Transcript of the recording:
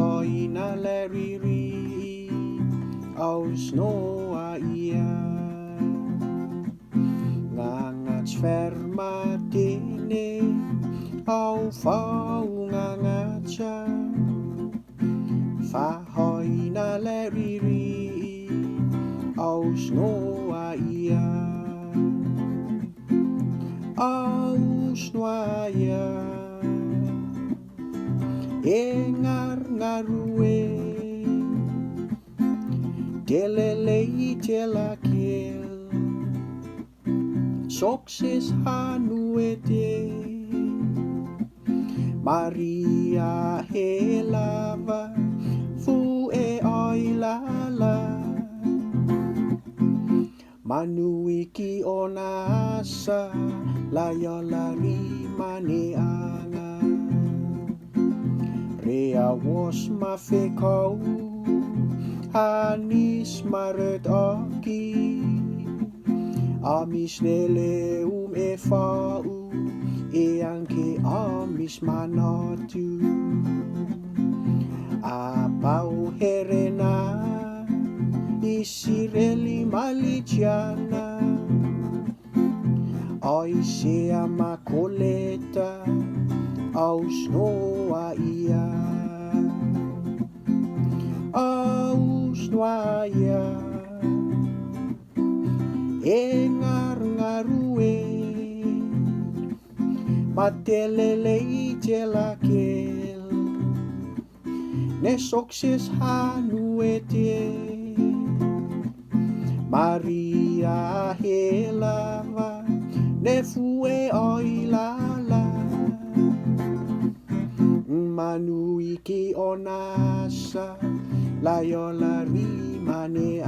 hoina le riri aus noa ia Gagaj Fär matene au fau ngagacha Fa hoina le riri aus noa ia aus noa ia Engar ngarue Telelei telakel Sokses hanuete Maria helava Fu e oilala Manuiki onasa Layola rimane anga Rea was mafekau Hanis maret oki Amis nele e fau E anche amis manatu Apau herena Isireli maliciana Oisea makoleta Aus noa ia Aus noa ia Engar ngarue Matelelei telakel Ne sokses hanuete Maria helava Ne fue oilala Manuiki onasa Layola rimane